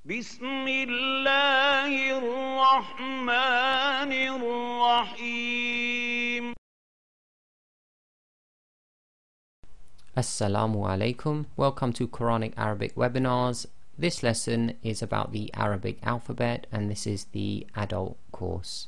بسم الله الرحمن الرحيم. Assalamu alaikum. Welcome to Quranic Arabic webinars. This lesson is about the Arabic alphabet and this is the adult course.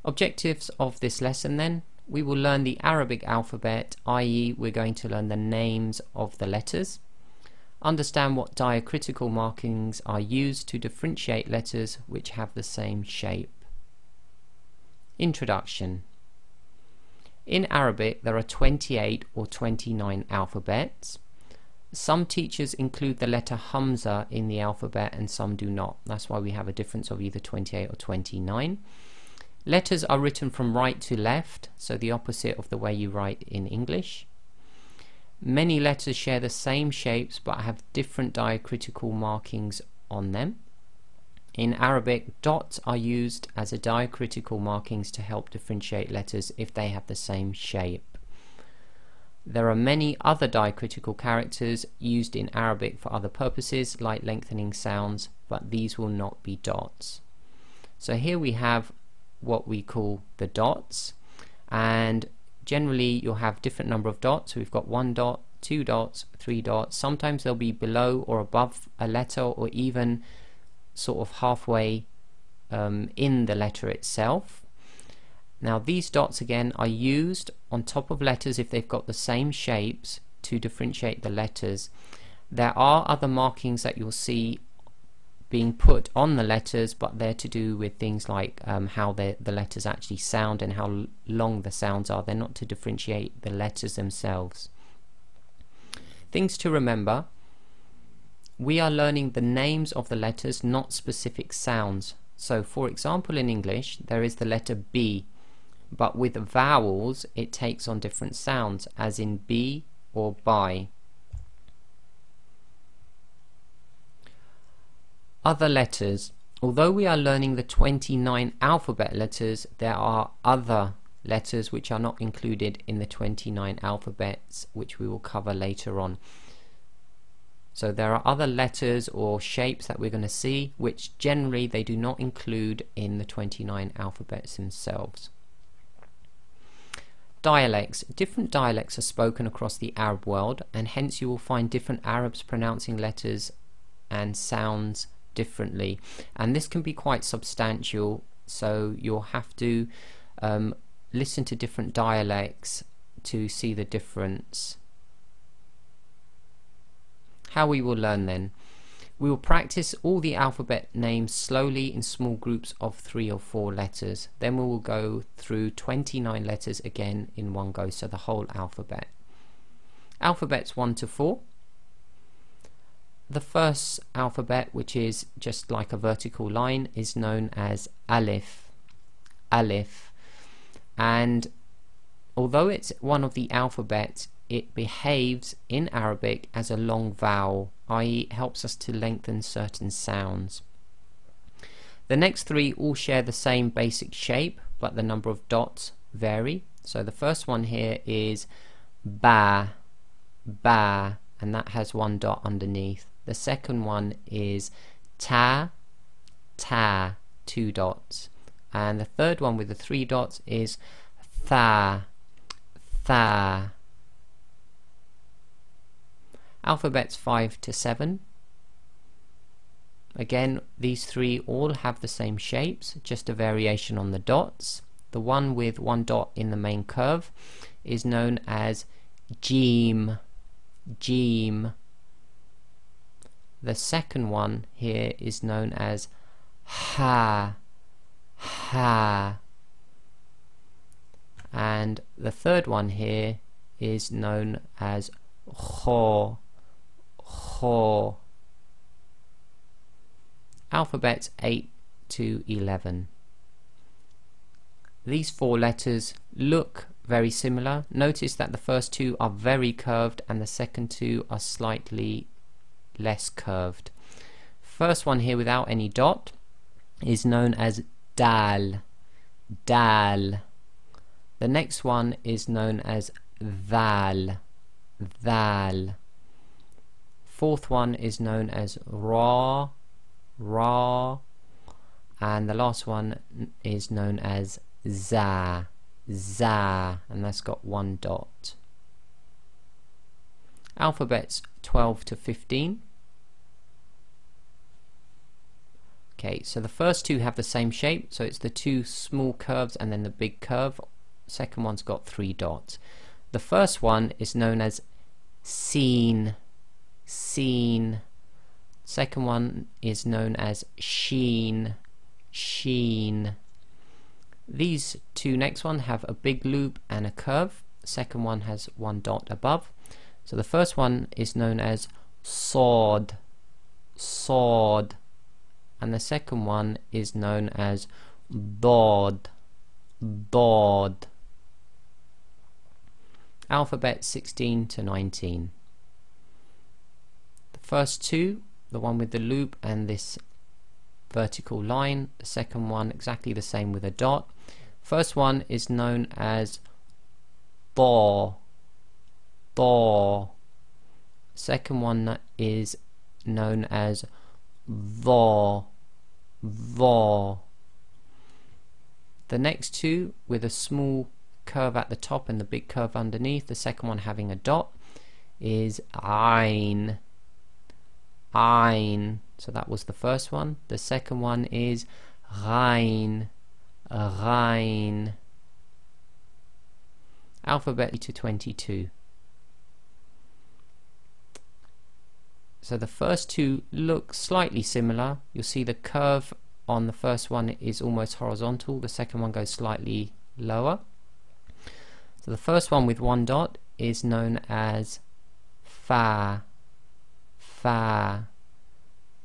Objectives of this lesson then. We will learn the Arabic alphabet, i.e. we're going to learn the names of the letters. Understand what diacritical markings are used to differentiate letters which have the same shape. Introduction. In Arabic there are 28 or 29 alphabets. Some teachers include the letter Hamza in the alphabet and some do not. That's why we have a difference of either 28 or 29. Letters are written from right to left, so the opposite of the way you write in English. Many letters share the same shapes but have different diacritical markings on them. In Arabic, dots are used as a diacritical markings to help differentiate letters if they have the same shape. There are many other diacritical characters used in Arabic for other purposes like lengthening sounds, but these will not be dots. So here we have what we call the dots, and generally you'll have different number of dots. So we've got 1 dot, 2 dots, 3 dots. Sometimes they'll be below or above a letter or even sort of halfway in the letter itself. Now these dots again are used on top of letters if they've got the same shapes to differentiate the letters. There are other markings that you'll see being put on the letters, but they're to do with things like how the letters actually sound and how long the sounds are. They're not to differentiate the letters themselves. Things to remember: we are learning the names of the letters, not specific sounds. So for example, in English there is the letter B, but with vowels it takes on different sounds, as in B or by. Other letters. Although we are learning the 29 alphabet letters, there are other letters which are not included in the 29 alphabets, which we will cover later on. So there are other letters or shapes that we're going to see which generally they do not include in the 29 alphabets themselves. Dialects. Different dialects are spoken across the Arab world, and hence you will find different Arabs pronouncing letters and sounds differently, and this can be quite substantial, so you'll have to listen to different dialects to see the difference. How we will learn then: we will practice all the alphabet names slowly in small groups of 3 or 4 letters. Then we will go through 29 letters again in one go, so the whole alphabet. Alphabets 1 to 4. The first alphabet, which is just like a vertical line, is known as Alif. Alif. And although it's one of the alphabets, it behaves in Arabic as a long vowel, i.e. it helps us to lengthen certain sounds. The next 3 all share the same basic shape, but the number of dots vary. So the first one here is Ba, Ba, and that has 1 dot underneath. The second one is Ta, Ta, 2 dots. And the third one with the 3 dots is Tha, Tha. Alphabets 5 to 7. Again, these 3 all have the same shapes, just a variation on the dots. The one with 1 dot in the main curve is known as Jim, Jim. The second one here is known as Ha, Ha. And the third one here is known as Kho, Kho. Alphabets 8 to 11. These 4 letters look very similar. Notice that the first 2 are very curved and the second 2 are slightly less curved. First one here without any dot is known as Dal, Dal. The next one is known as Dhal, Dhal. fourth one is known as Ra, Ra, and the last one is known as Za, Za, and that's got one dot. Alphabets 12 to 15. Okay, so the first two have the same shape, so it's the two small curves and then the big curve. Second one's got three dots. The first one is known as Seen, Seen. Second one is known as Sheen, Sheen. These two next one have a big loop and a curve. The second one has one dot above. So the first one is known as Sod, Sod, and the second one is known as Dod, Dod. Alphabet 16 to 19. The first two, the one with the loop and this vertical line, the second one exactly the same with a dot. First one is known as Thaw, Thaw. Second one is known as Thaw, Thaw. The next two with a small curve at the top and the big curve underneath, the second one having a dot, is Ain, Ain. So that was the first one. The second one is Ghain, Ghain. Alphabet to 22. So the first two look slightly similar. You'll see the curve on the first one is almost horizontal, the second one goes slightly lower. So the first one with one dot is known as Fa, Fa.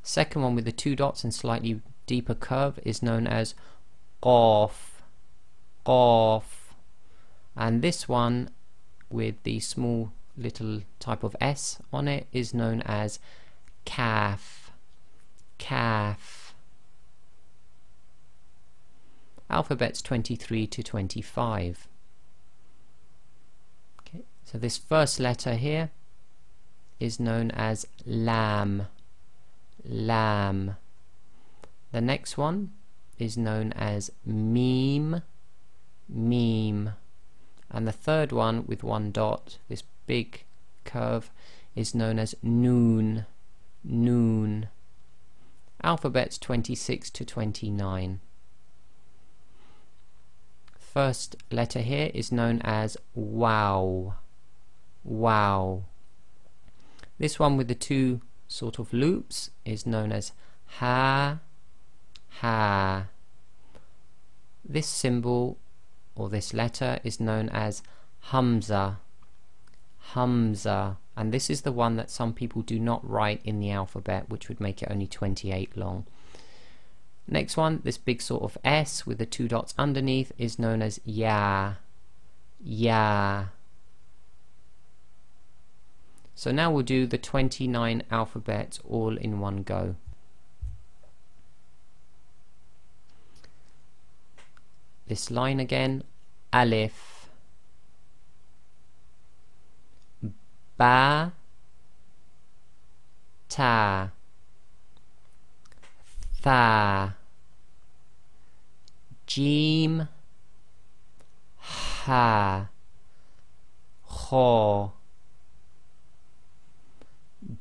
Second one with the two dots and slightly deeper curve is known as Qaf, Qaf. And this one with the small little type of S on it is known as Kaf, Kaf. Alphabets 23 to 25. Okay, so this first letter here is known as Lam, Lam. The next one is known as Meme, Meme. And the third one with one dot, this big curve, is known as Noon, Noon. Alphabets 26 to 29. First letter here is known as Wow, Wow. This one with the two sort of loops is known as Ha, Ha. This symbol or this letter is known as Hamza, Hamza, and this is the one that some people do not write in the alphabet, which would make it only 28 long. Next one, this big sort of S with the two dots underneath, is known as Ya, Ya. So now we'll do the 29 alphabets all in one go. This line again: Alif, Ba, Ta, Tha, Jim, Ha, Kha,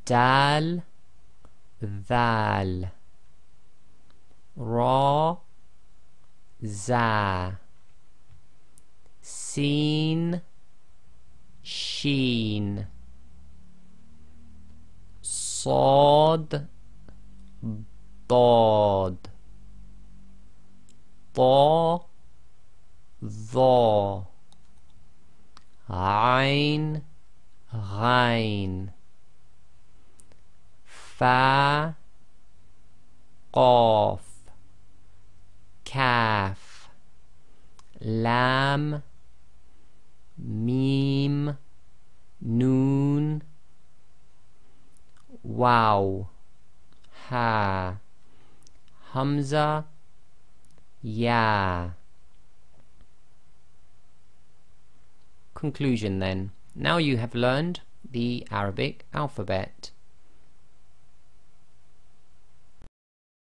Dal, Dhal, Ra, Za, Sin, Sheen, Sod, Dod, Tha, Dha, Ain, Ghain, Fa, Qaf, Kaf, Lam, Meme, Noon, Wow, Ha, Hamza, Ya. Conclusion then. Now you have learned the Arabic alphabet.